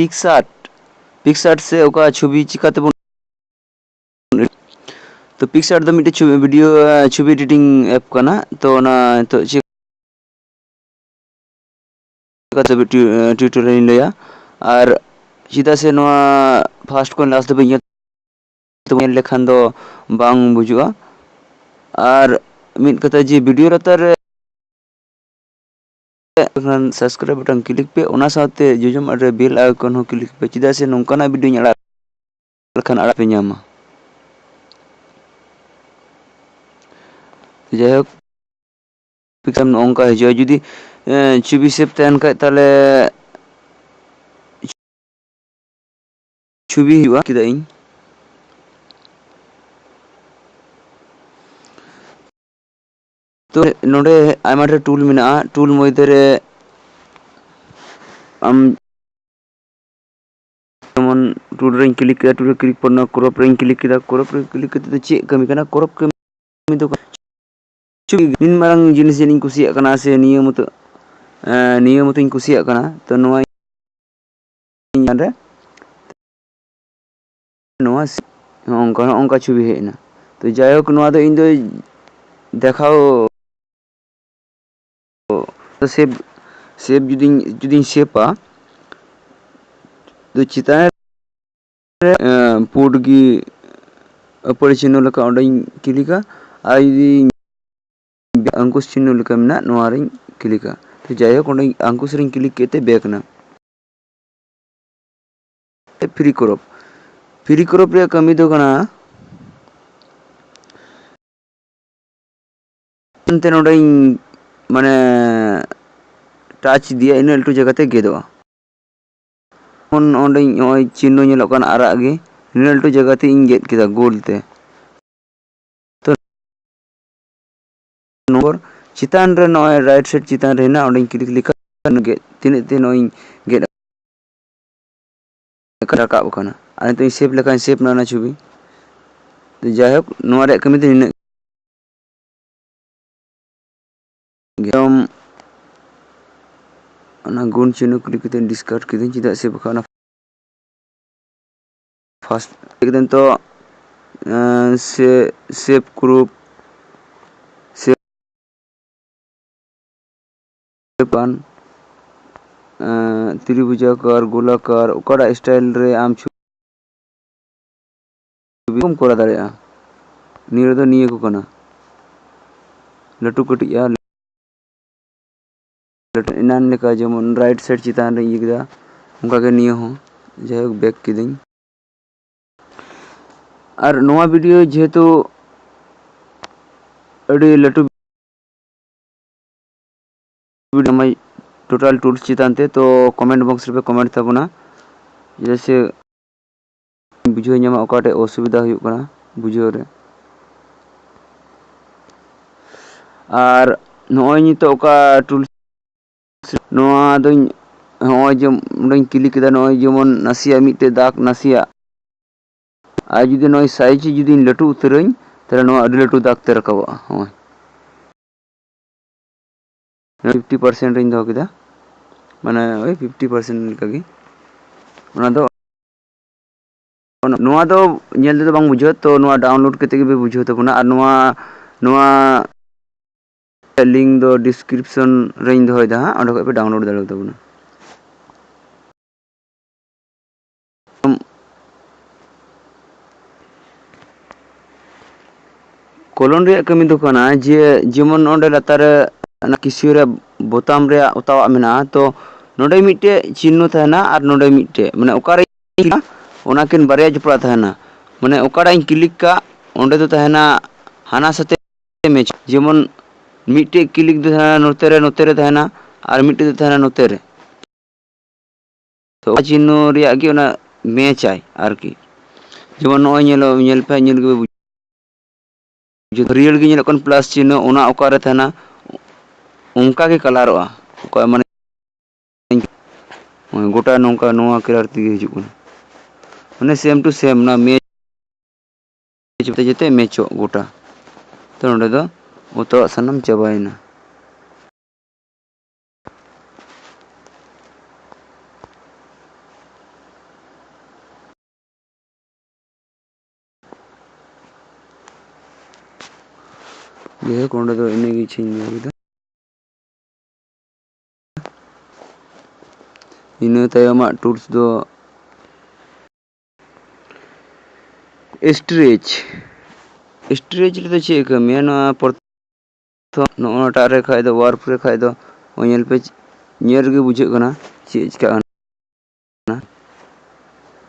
PicsArt से ओका छवि चिकाते बन तो पिक्सआर्ट दो मिटे छवि वीडियो छवि एडिटिंग ऐप कना तो ना तो चिकाते ट्यूटोरियल लया और चिदा से नोआ फास्ट को लास्ट दबे तो ñel लेखान दो बांग बुजुआ और मिट कथा जी वीडियो रतार सब्सक्राइब बटन क्लिक पे ओना साथे जोजम अरे बेल आइकन हो क्लिक पे चिदा से नोंकाना वीडियो अड़ा लखन अड़ा पे ᱧᱟᱢᱟ जायक पिक्सम नोंका हिजुआ जुदी छवि सेव तहन खाय ताले छवि हुआ किदा इन तो नोडे आयमा रे टूल मेना टूल मध्य रे am teman टूल रे क्लिक किया टूल क्लिक पड़ना क्रॉप रे क्लिक किया क्रॉप रे क्लिक करते चेक कमी करना क्रॉप कमी तो इन मारंग जिनिस जेनिं कुसिया कना से नियम तो इन कुसिया कना तो नोआ रे नोआ onka छवि हेना तो जायक नोआ दो इन दो देखाओ तो सेव जुदी सेपा तो चिता पुडगी अपड़ चिन्ह लका ओंडे क्लिका आ जुदी अंकुश चिन्ह लका मेना नोआ रे क्लिका तो जायक ओंडे अंकुश रे क्लिक केते बैक ना फ्री क्रॉप रे कमी दो कना अंते नोडे माने टच दिया इन लटू जगह ते गेदवा ओंडे ओय चिन्ह ñeloक kan arag ge इन लटू जगह ते इन गेद किदा गोल ते तो नंबर चितान रे नोय राइट साइड चितान रे ना ओंडे क्लिक लिखा गे तिने ते नोय गेद रकाब कना आ तो सेव लेखान सेव ना छवि तो जायक नोआ रे कमी ते गेम ना गुण चिन्ह क्लिक करते डिस्कार्ड किदें चिदा से बखाना फास्ट एकदम तो से सेव ग्रुप सेवन त्रिभुजाकार गोलाकार ओकाड़ा स्टाइल रे आम छवि कम करा दाड़ेया नियर दो निये को कना लटू कटिया इनान लेका जेमन राइट साइड चितान रे इगदा उनका के निये हो जायक बैक किदें और नोआ वीडियो जेहेतु अड़ी लटू वीडियो टोटल टूल्स चितान ते तो कमेंट बॉक्स रे कमेंट ताबना जैसे बुझो ᱧᱟᱢᱟ ओकाटे असुविधा हुई कना बुझो रे और नोय नि तो ओका टूल्स नोआ दो होय जे मुंडे क्लिक किदा नोय जेमन नासिया मिटे दाग नासिया आ जुदी नोय साइज जुदी लटू उतरई तले नोआ अडी लटू दाग ते रकाबा होय 50% इन दो किदा माने ओय 50% लकागी ओना दो नोआ दो ñel दे बांग बुझो तो नोआ डाउनलोड कते के बुझो तबना और नोआ लिंक दो डिस्क्रिप्शन रेंज दो होयदा ओंडे को पे डाउनलोड दाड़ो तबना कॉलोन रे कमी दो कना जे जेमन ओंडे लतार ना किसी रे बोताम रे उतावा मेना तो नोडे मिटे चिन्ह थाना और नोडे मिटे माने ओकारे ओना किन बारे जपड़ा थाना माने ओकाड़ा इन क्लिक का ओंडे तो थाना हाना साथे मैच जेमन मिटे क्लिक दो थाना नोते रे थाना और मिटे तो थाना नोते रे तो चिन्ह रे आगे ओना मैच आय आरकी जेमन नोय ñel पे ñel के जो रियल गे ñelokan प्लस चिन्ह ओना ओकारे थाना उनका के कलरवा ओका माने गोटा नोंका नोआ कलर ती हिजु कना माने सेम टू सेम ना मैच जते मैचो गोटा तो नोडे दो उतो सनम चाबायना ᱡᱟᱭᱦᱳᱠ ᱚᱸᱰᱮ ᱫᱚ ᱤᱱᱟᱹᱜᱮ ᱤᱪᱪᱷᱟᱹᱧ ᱧᱮᱞ ᱠᱮᱫᱟ᱾ ᱤᱱᱟᱹ ᱛᱟᱭᱚᱢᱟᱜ ᱴᱩᱨᱥ ᱫᱚ ᱥᱴᱨᱮᱪ ᱨᱮᱫᱚ ᱪᱮᱫ ᱠᱟᱹᱢᱤᱭᱟ ᱱᱚᱣᱟ ᱛᱚ ᱱᱚᱜᱼᱚᱴᱟᱜ ᱨᱮ ᱠᱷᱟᱡ ᱫᱚ ᱣᱟᱨᱯ ᱨᱮ ᱠᱷᱟᱡ ᱫᱚ ᱧᱮᱞ ᱯᱮ ᱧᱮᱞ ᱨᱮᱜᱮ ᱵᱩᱡᱷᱟᱹᱜ ᱠᱟᱱᱟ ᱪᱮᱫ ᱪᱤᱠᱟᱹᱜ ᱠᱟᱱᱟ᱾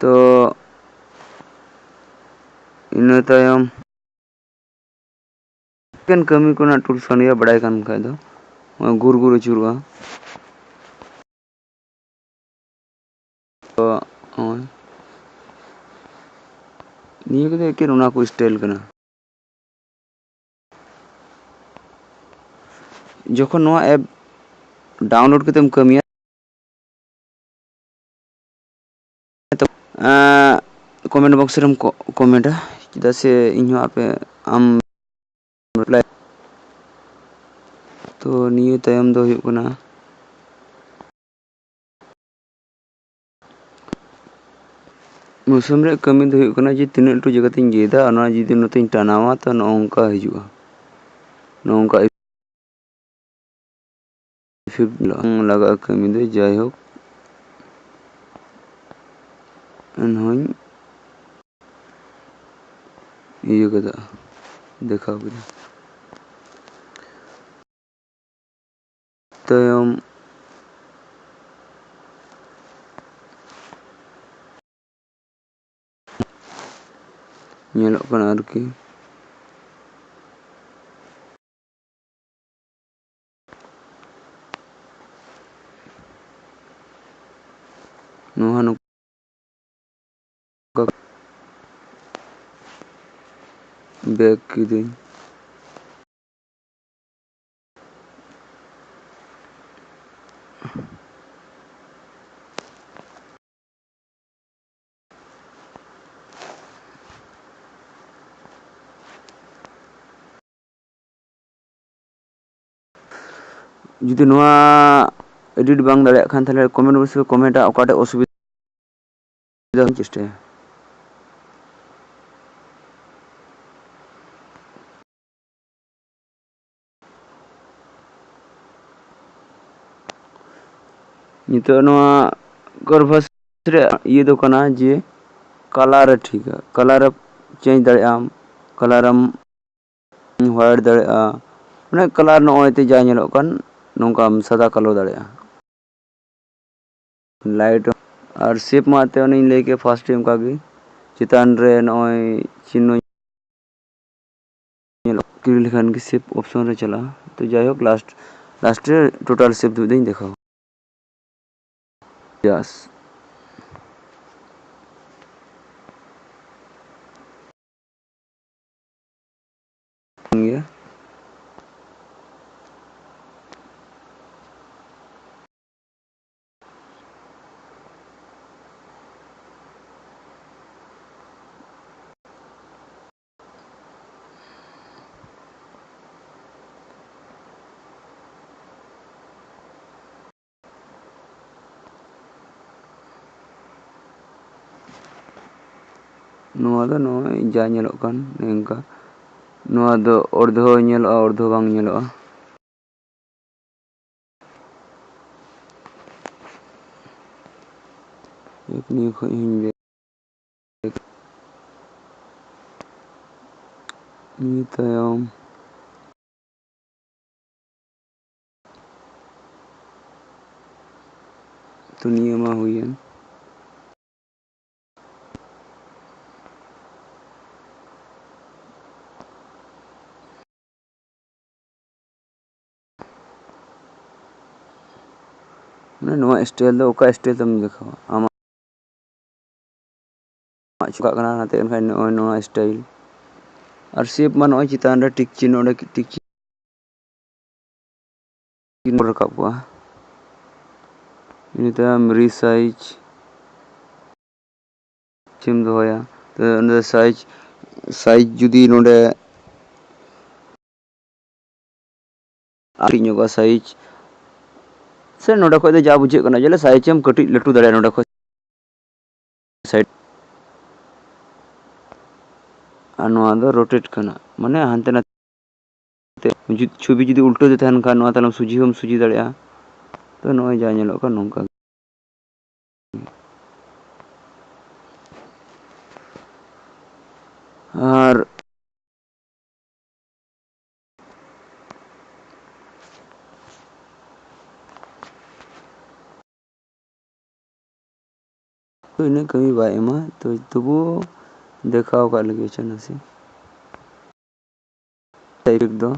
ᱛᱚ ᱤᱱᱟᱹ ᱛᱟᱭᱚᱢ ᱮᱠᱮᱱ ᱠᱟᱹᱢᱤ ᱠᱚᱨᱮᱱᱟᱜ ᱴᱩᱞᱥ ᱠᱟᱱ ᱜᱮᱭᱟ ᱵᱟᱲᱟᱭ ᱠᱟᱱ ᱠᱷᱟᱡ ᱫᱚ ᱜᱩᱨ ᱜᱩᱨ ᱟᱹᱪᱩᱨᱚᱜᱼᱟ᱾ ᱛᱚ ᱱᱤᱭᱟᱹ ᱠᱚᱫᱚ ᱮᱠᱮᱱ ᱚᱱᱟ ᱠᱚ ᱥᱴᱟᱭᱤᱞ ᱠᱟᱱᱟ᱾ ᱡᱚᱠᱷᱚᱱ ᱱᱚᱣᱟ ᱮᱯ ᱰᱟᱣᱩᱱᱞᱳᱰ ᱠᱟᱛᱮᱢ ᱠᱟᱹᱢᱤᱭᱟ ᱠᱚᱢᱮᱱᱴ ᱵᱚᱠᱥ ᱨᱮᱢ ᱠᱚᱢᱮᱱᱴᱟ ᱪᱮᱫᱟᱜ ᱥᱮ ᱤᱧᱦᱚᱸ ᱟᱢ ᱨᱤᱯᱞᱟᱭ ᱛᱚ ᱱᱤᱭᱟᱹ ᱛᱟᱭᱚᱢ ᱫᱚ ᱦᱩᱭᱩᱜ ᱠᱟᱱᱟ ᱢᱩᱥᱩᱢ ᱨᱮᱭᱟᱜ ᱠᱟᱹᱢᱤ ᱫᱚ ᱦᱩᱭᱩᱜ ᱠᱟᱱᱟ ᱡᱮ ᱛᱤᱱᱟᱹᱜ ᱞᱟᱹᱴᱩ ᱡᱟᱭᱜᱟ ᱛᱤᱧ ᱜᱮᱫᱟ ᱚᱱᱟ ᱡᱩᱫᱤ ᱱᱚᱛᱮᱧ ᱴᱟᱱᱟᱣᱟ ᱛᱚ ᱱᱚᱝᱠᱟ ᱦᱤᱡᱩᱜᱼᱟ᱾ ᱱᱚᱝᱠᱟ ᱞᱟᱜᱟᱜᱼᱟ ᱠᱟᱹᱢᱤ ᱫᱚ ᱡᱟᱭᱦᱳᱠ ᱮᱱᱦᱚᱧ ᱤᱭᱟᱹ ᱠᱟᱫᱟ ᱫᱮᱠᱷᱟᱣ ᱠᱮᱫᱟ᱾ ᱛᱟᱭᱚᱢ ᱧᱮᱞᱚᱜ ᱠᱟᱱᱟ ᱟᱨᱠᱤ ᱱᱚᱣᱟ ᱵᱮᱜᱽ ᱠᱤᱫᱟᱹᱧ ᱡᱩᱫᱤ ᱱᱚᱣᱟ ᱮᱰᱤᱴ ᱵᱟᱝ ᱫᱟᱲᱮᱭᱟᱜ ᱠᱷᱟᱱ ᱛᱟᱦᱞᱮ ᱠᱚᱢᱮᱱᱴ ᱵᱚᱠᱥ ᱨᱮ ᱠᱚᱢᱮᱱᱴᱟ ᱚᱠᱟᱴᱟᱜ ᱚᱥᱩᱵᱤᱫᱷᱟ ᱪᱮᱥᱴᱟᱭᱟ᱾ ᱱᱤᱛᱚᱜ ᱱᱚᱣᱟ ᱠᱚᱨᱵᱷᱟᱥ ᱨᱮᱭᱟᱜ ᱤᱭᱟᱹ ᱫᱚ ᱠᱟᱱᱟ ᱡᱮ ᱠᱟᱞᱟᱨ ᱴᱷᱤᱠᱟ ᱠᱟᱞᱟᱨ ᱪᱮᱧᱡᱽ ᱫᱟᱲᱮᱭᱟᱜ ᱟᱢ ᱠᱟᱞᱟᱨᱮᱢ ᱦᱳᱣᱟᱭᱤᱴ ᱫᱟᱲᱮᱭᱟᱜᱼᱟ ᱢᱟᱱᱮ ᱠᱟᱞᱟᱨ ᱱᱚᱜᱼᱚᱭ ᱛᱮ ᱡᱟ ᱧᱮᱞᱚᱜ ᱠᱟᱱ ᱱᱚᱝᱠᱟᱢ ᱥᱟᱫᱟ ᱠᱟᱞᱳ ᱫᱟᱲᱮᱭᱟᱜᱼᱟ᱾ ᱞᱟᱭᱤᱴ ᱟᱨ ᱥᱮᱯ ᱢᱟ ᱮᱱᱛᱮ ᱚᱱᱮᱧ ᱞᱟᱹᱭ ᱠᱮᱫ ᱯᱷᱟᱥᱴ ᱚᱱᱠᱟᱜᱮ ᱪᱮᱛᱟᱱ ᱨᱮ ᱱᱚᱜᱼᱚᱭ ᱪᱤᱱᱱᱚ ᱧᱮᱞᱚᱜ ᱠᱞᱤᱠ ᱞᱮᱠᱷᱟᱱ ᱜᱮ ᱥᱮᱯ ᱚᱯᱥᱚᱱ ᱨᱮ ᱪᱟᱞᱟᱜᱼᱟ᱾ ᱛᱚ ᱡᱟᱭᱦᱳᱠ ᱞᱟᱥᱴ ᱨᱮ ᱴᱳᱴᱟᱞ ᱥᱮᱯ ᱫᱩᱧ ᱫᱮᱠᱷᱟᱣᱟ ᱭᱟᱥ ᱜᱮᱭᱟ ᱱᱚᱣᱟ ᱫᱚ ᱱᱚᱜᱼᱚᱭ ᱡᱟ ᱧᱮᱞᱚᱜ ᱠᱟᱱ ᱱᱚᱝᱠᱟ ᱱᱚᱣᱟ ᱫᱚ ᱚᱨᱫᱷᱚ ᱧᱮᱞᱚᱜᱼᱟ ᱚᱨᱫᱷᱚ ᱵᱟᱝ ᱧᱮᱞᱚᱜᱼᱟ᱾ ᱱᱤᱭᱟᱹ ᱠᱷᱚᱡ ᱤᱧ ᱱᱤᱭᱟᱹ ᱛᱟᱭᱚᱢ ᱛᱚ ᱱᱤᱭᱟᱹ ᱢᱟ ᱦᱩᱭᱮᱱ ᱢᱟᱱᱮ ᱱᱚᱣᱟ ᱥᱴᱟᱭᱤᱞ ᱫᱚ ᱚᱠᱟ ᱥᱴᱟᱭᱤᱞ ᱛᱮᱢ ᱫᱮᱠᱷᱟᱣᱟ ᱟᱢᱟᱜ ᱪᱮᱠᱟᱜ ᱠᱟᱱᱟ ᱚᱱᱟᱛᱮ ᱮᱱᱠᱷᱟᱱ ᱱᱚᱜᱼᱚᱭ ᱱᱚᱣᱟ ᱥᱴᱟᱭᱤᱞ ᱟᱨ ᱥᱮᱯ ᱢᱟ ᱱᱚᱜᱼᱚᱭ ᱪᱮᱛᱟᱱ ᱨᱮ ᱴᱤᱠ ᱪᱤᱱᱦ ᱚᱸᱰᱮ ᱴᱤᱠ ᱨᱟᱠᱟᱵ ᱠᱚᱜᱼᱟ ᱤᱱᱟᱹ ᱛᱟᱭᱚᱢ ᱨᱤᱥᱟᱭᱤᱡ ᱪᱮᱢ ᱫᱚᱦᱚᱭᱟ ᱚᱸᱰᱮ ᱥᱟᱭᱤᱡ ᱡᱩᱫᱤ ᱱᱚᱰᱮ ᱟᱨᱤᱧ ᱧᱚᱜᱼᱟ ᱥᱟᱭᱤᱡ ᱥᱮ ᱱᱚᱸᱰᱮ ᱠᱷᱚᱡ ᱫᱚ ᱡᱟ ᱵᱩᱡᱷᱟᱹᱜ ᱠᱟᱱᱟ ᱡᱮ ᱥᱟᱭᱤᱡ ᱮᱢ ᱠᱟᱹᱴᱤᱡ ᱞᱟᱹᱴᱩ ᱫᱟᱲᱮᱭᱟᱜᱼᱟ ᱱᱚᱸᱰᱮ ᱠᱷᱚᱡ ᱥᱟᱭᱤᱰ ᱟᱨ ᱱᱚᱣᱟ ᱫᱚ ᱨᱳᱴᱮᱴ ᱠᱟᱱᱟ ᱢᱟᱱᱮ ᱦᱟᱱᱛᱮ ᱱᱟᱛᱮ छवि जुदी उल्टो ते तहन खान नोआ तालम सुजी हम सुजी दाड़ेया तो नोय जा ñeloग kan nongka আর ᱤᱱᱟᱹ ᱠᱟᱹᱢᱤ ᱵᱟᱭ ᱮᱢᱟ ᱛᱚ ᱛᱚᱵᱩ ᱫᱮᱠᱷᱟᱣ ᱠᱟᱜ ᱞᱟᱹᱜᱤᱫ ᱪᱚ ᱱᱟᱥᱮ ᱴᱟᱭᱤᱯ ᱫᱚ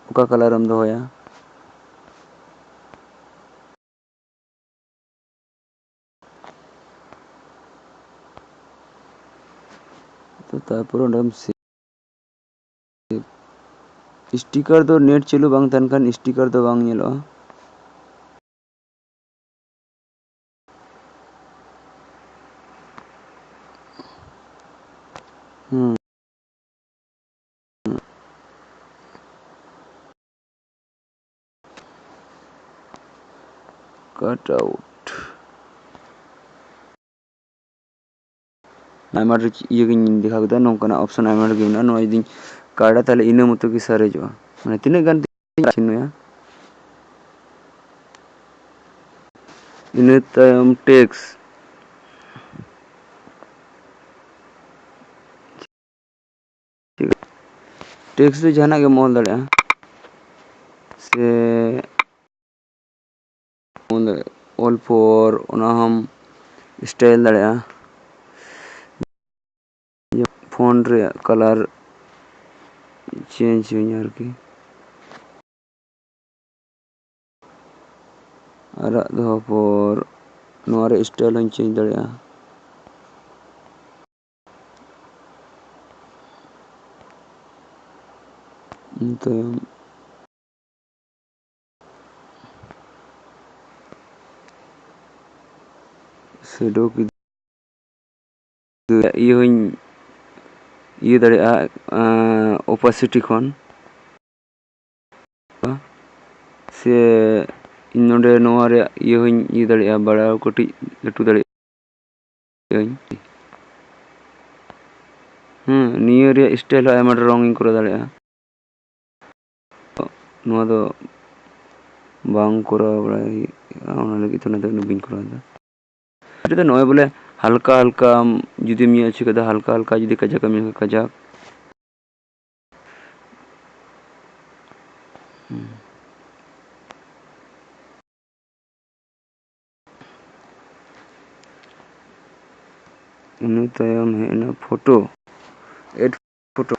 ᱚᱠᱟ ᱠᱟᱞᱟᱨᱮᱢ ᱫᱚᱦᱚᱭᱟ तो तारपर ओंडम स्टिकर दो नेट चालू बांग तहन खान स्टिकर दो बांग ñeloᱜᱼᱟ कट आउट आयमा ये दिखा कदा नोंकना ऑप्शन आयमा गे मेना नोय दिन काड़ा ताले इना मतो की सारेजोआ माने तिना गान चिन्हया इना तायम टेक्स टेक्स दो जहाना के मोल दाड़ेया से ऑल फॉर ओना हम स्टाइल दाड़ेया ये फोन रे कलर चेंज हुई आरकी आरा दो पर नोरे स्टाइल हन चेंज दाड़ेया तो शेडो की ये हन ये दाड़ेया ओपेसिटी खन से नोडे नोरे ये हन ये दाड़ेया बड़ा कोटी लटू दाड़ेया नियर रे स्टाइल आयमा रंग करे दाड़ेया नोआ दो बांग करा बड़ाई ओना लगी तो ना दो बिन करा दा तो नोय बोले हल्का हल्का जुदी मिया छि कदा हल्का हल्का जुदी कजा कमी कजा इन तायम है ना photo add photo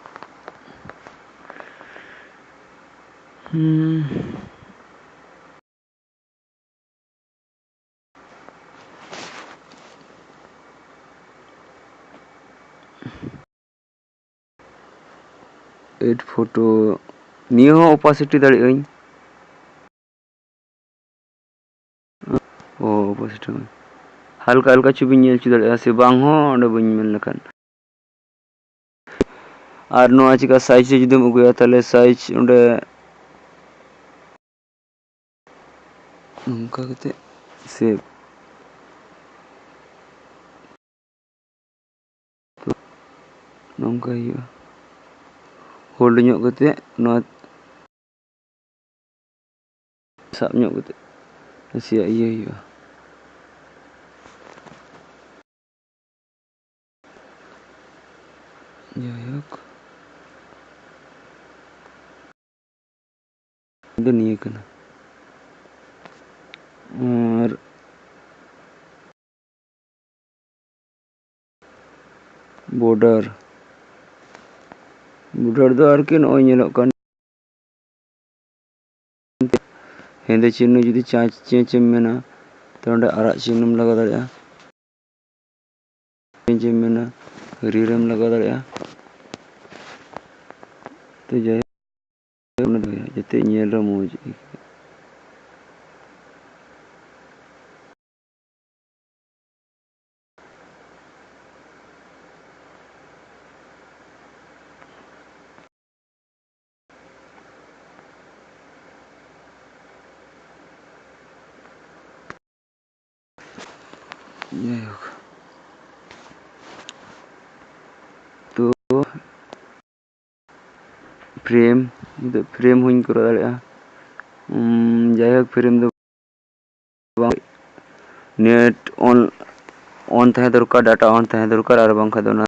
add photo नियो ओपेसिटी दाड़े अई ओ ओपेसिटी हल्का हल्का छवि ñel ची दाड़े से बांग हो ओंडे बñ मेन लखान और नोआ चिका साइज जुदीम उगुया ताले साइज ओंडे नोंका कते सेव नोंका हियो होल्ड ñok कते नोआ साब ñok कते नसिया इयो हियो जायक दो निये कना और बॉर्डर बॉर्डर दो आरकी नोय ñeloग कान हेंदे चिन्ह जुदी चाच चेंज मेना तो ओंडे आरा चिन्हम लगा दाड़ेया चेंज मेना हरियरम लगा दाड़ेया तो जाय ओना दो जते ñel रा मोज जायक तो फ्रेम फ्रेम हूँ करा दाड़ेगा जायहोक फ्रेम दो नेट ऑन तहे दरकार डाटा ऑन तहे दरकार और बांखा दो ना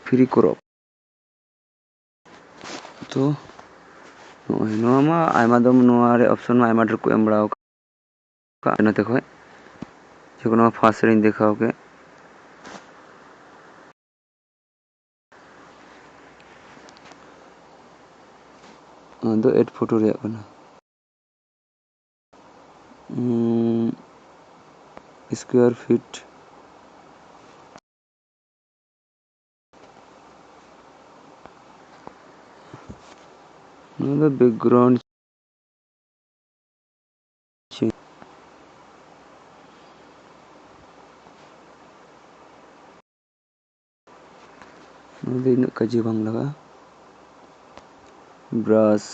फ्री क्रॉप तो नोआ मा आयमा दम नोआ रे ऑप्शन मा आयमा ड्रको एम बड़ाओ का नते खोय जको फास्ट रे देखाओ के दो एड फोटो रे कना स्क्वायर फीट नो बैकग्राउंड नो इन काजी बांग लगा ब्रश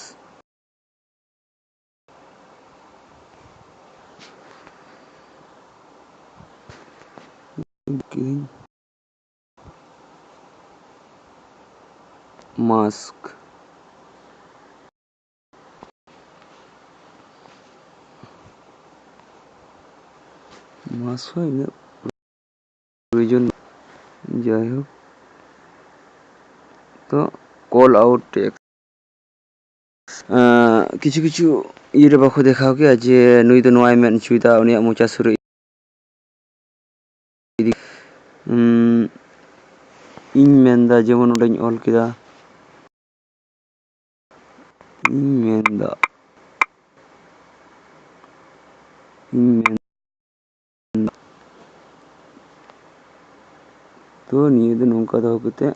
मास्क मास्क इन प्रयोजन जायहोक तो कॉल आउट टेक्स्ट किछु किछु ये रे बाको देखाओ के जे नुई दो नोआय मेन चुइदा उनिया मोचा सुरे इन मेनदा जेमन उडैन ऑल केदा इन मेनदा तो निये दो नोंका दो कते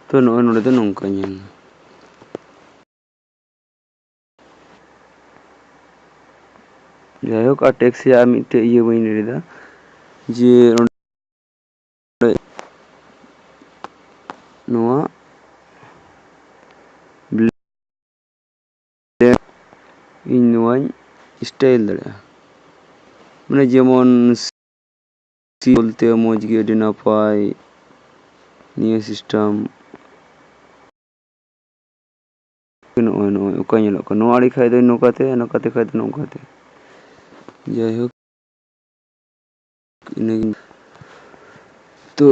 तो नोए नोडे दो नोंका नेल जायहोक आ टैक्सी आ मिटे ये वही रेदा जे नोआ इन नोआई स्टाइल दड़े माने जेमन सी बोलते मौज गे अडी नापाय निया सिस्टम नोए नोए ओका नेलो को नोआड़ी खाय दो नोकाते खाय दो नोकाते जायहोक तो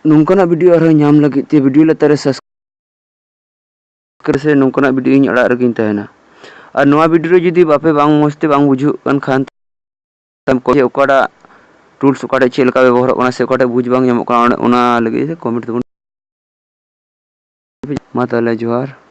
नोंकाना वीडियो आरो नाम लगी ते वीडियो लतारे सब्सक्राइब से नोंकाना वीडियो इन अड़ा रगिन तहना और नोआ वीडियो जुदी बापे बांग मस्ते बांग बुझु कन खान तम को ओकाडा टूल्स ओकाडा चेल का व्यवहार ओना से ओकाडा बुझ बांग ᱧᱟᱢᱚᱜ ᱠᱟᱱᱟ ᱚᱱᱟ ᱞᱟᱹᱜᱤᱫ ᱠᱚᱢᱮᱱᱴ ᱛᱮᱵᱚᱱ मा ताले जोहार।